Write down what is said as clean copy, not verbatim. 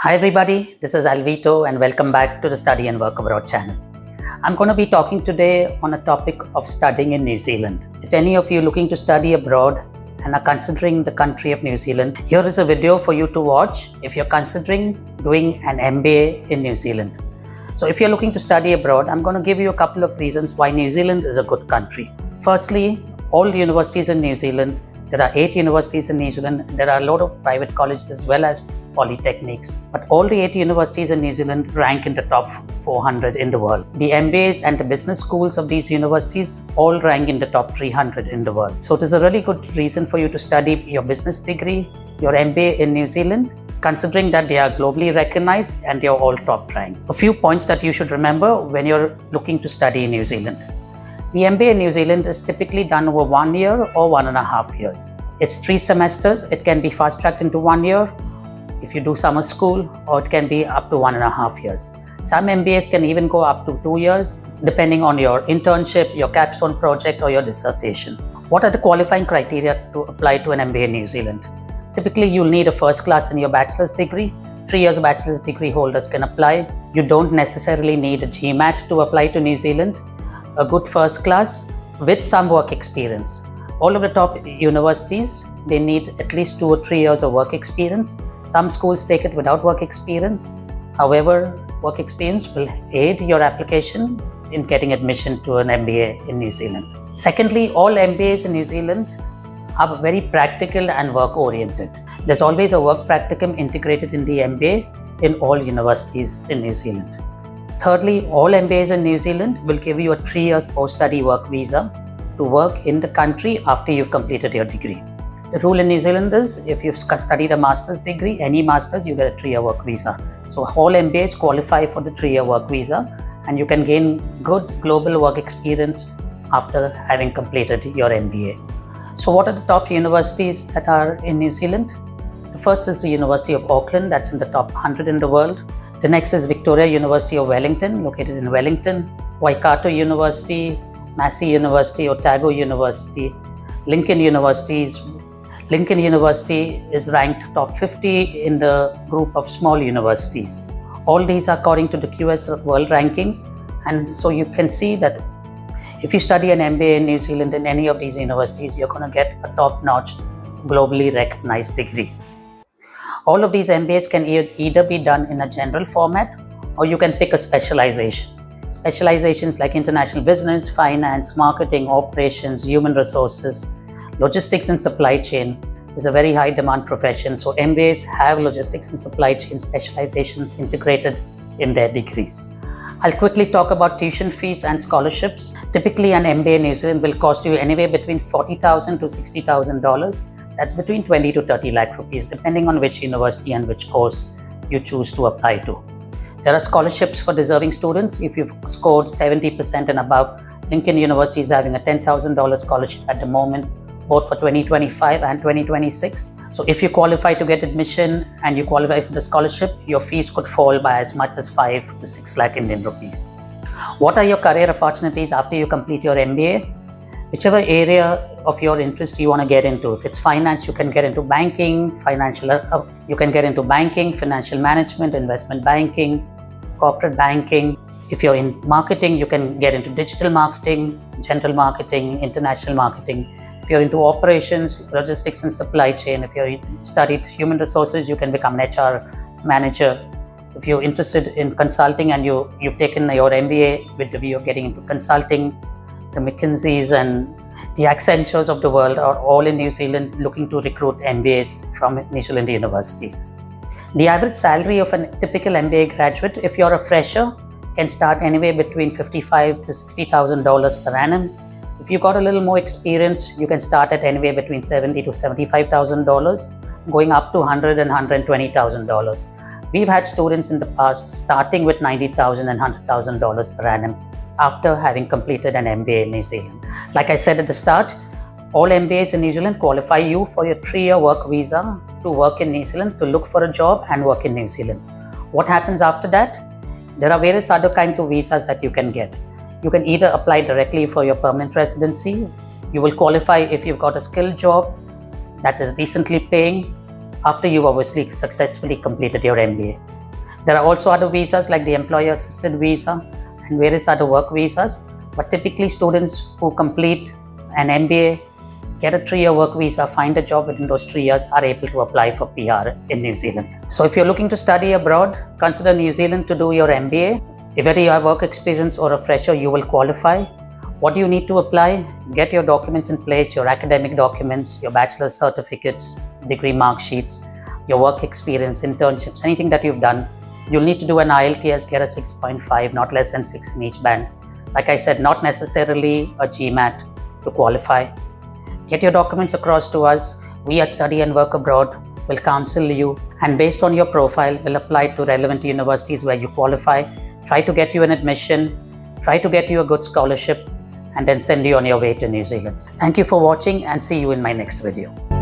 Hi everybody, this is Alvito and welcome back to the Study and Work Abroad channel. I'm going to be talking today on a topic of studying in New Zealand. If any of you looking to study abroad and are considering the country of New Zealand, here is a video for you to watch if you're considering doing an MBA in New Zealand. So if you're looking to study abroad, I'm going to give you a couple of reasons why New Zealand is a good country. Firstly, all universities in New Zealand, there are 8 universities in New Zealand. There are a lot of private colleges as well as polytechnics, but all the 8 universities in New Zealand rank in the top 400 in the world. The MBAs and the business schools of these universities all rank in the top 300 in the world. So it is a really good reason for you to study your business degree, your MBA in New Zealand, considering that they are globally recognized and they are all top ranked. A few points that you should remember when you're looking to study in New Zealand. The MBA in New Zealand is typically done over 1 year or 1.5 years. It's 3 semesters. It can be fast-tracked into 1 year if you do summer school, or it can be up to 1.5 years. Some MBAs can even go up to 2 years, depending on your internship, your capstone project, or your dissertation. What are the qualifying criteria to apply to an MBA in New Zealand? Typically, you'll need a first class in your bachelor's degree. 3 years bachelor's degree holders can apply. You don't necessarily need a GMAT to apply to New Zealand. A good first class with some work experience. All of the top universities, they need at least 2 or 3 years of work experience. Some schools take it without work experience. However, work experience will aid your application in getting admission to an MBA in New Zealand. Secondly, all MBAs in New Zealand are very practical and work oriented. There's always a work practicum integrated in the MBA in all universities in New Zealand. Thirdly, all MBAs in New Zealand will give you a 3 years post-study work visa to work in the country after you've completed your degree. The rule in New Zealand is if you've studied a master's degree, any master's, you get a 3-year work visa. So all MBAs qualify for the 3-year work visa, and you can gain good global work experience after having completed your MBA. So what are the top universities that are in New Zealand? The first is the University of Auckland, that's in the top 100 in the world. The next is Victoria University of Wellington, located in Wellington. Waikato University, Massey University, Otago University, Lincoln Universities. Lincoln University is ranked top 50 in the group of small universities. All these are according to the QS World Rankings, and so you can see that if you study an MBA in New Zealand in any of these universities, you're going to get a top-notch, globally recognized degree. All of these MBAs can either be done in a general format, or you can pick a specialization. Specializations like international business, finance, marketing, operations, human resources, logistics and supply chain is a very high demand profession. So MBAs have logistics and supply chain specializations integrated in their degrees. I'll quickly talk about tuition fees and scholarships. Typically an MBA in New Zealand will cost you anywhere between $40,000 to $60,000. That's between 20 to 30 lakh rupees, depending on which university and which course you choose to apply to. There are scholarships for deserving students. If you've scored 70% and above, Lincoln University is having a $10,000 scholarship at the moment, both for 2025 and 2026. So if you qualify to get admission and you qualify for the scholarship, your fees could fall by as much as 5 to 6 lakh Indian rupees. What are your career opportunities after you complete your MBA? Whichever area of your interest you want to get into. If it's finance, you can get into banking, you can get into banking, financial management, investment banking, corporate banking. If you're in marketing, you can get into digital marketing, general marketing, international marketing. If you're into operations, logistics and supply chain, if you studied human resources, you can become an HR manager. If you're interested in consulting and you've taken your MBA with the view of getting into consulting, the McKinseys and the Accentures of the world are all in New Zealand looking to recruit MBAs from New Zealand universities. The average salary of a typical MBA graduate, if you're a fresher, can start anywhere between $55,000 to $60,000 per annum. If you got a little more experience, you can start at anywhere between $70,000 to $75,000, going up to $100,000 and $120,000. We've had students in the past starting with $90,000 and $100,000 per annum after having completed an MBA in New Zealand. Like I said at the start, all MBAs in New Zealand qualify you for your 3-year work visa to work in New Zealand, to look for a job and work in New Zealand. What happens after that? There are various other kinds of visas that you can get. You can either apply directly for your permanent residency. You will qualify if you've got a skilled job that is decently paying. after you've obviously successfully completed your MBA. There are also other visas like the employer assisted visa and various other work visas, but typically students who complete an MBA, get a 3-year work visa, find a job within those 3 years are able to apply for PR in New Zealand. So if you're looking to study abroad, consider New Zealand to do your MBA. If you have work experience or a fresher, you will qualify. What do you need to apply? Get your documents in place, your academic documents, your bachelor's certificates, degree mark sheets, your work experience, internships, anything that you've done. You'll need to do an IELTS, get a 6.5, not less than 6 in each band. Like I said, not necessarily a GMAT to qualify. Get your documents across to us. We at Study and Work Abroad will counsel you, and based on your profile, will apply to relevant universities where you qualify, try to get you an admission, try to get you a good scholarship, and then send you on your way to New Zealand. Thank you for watching and see you in my next video.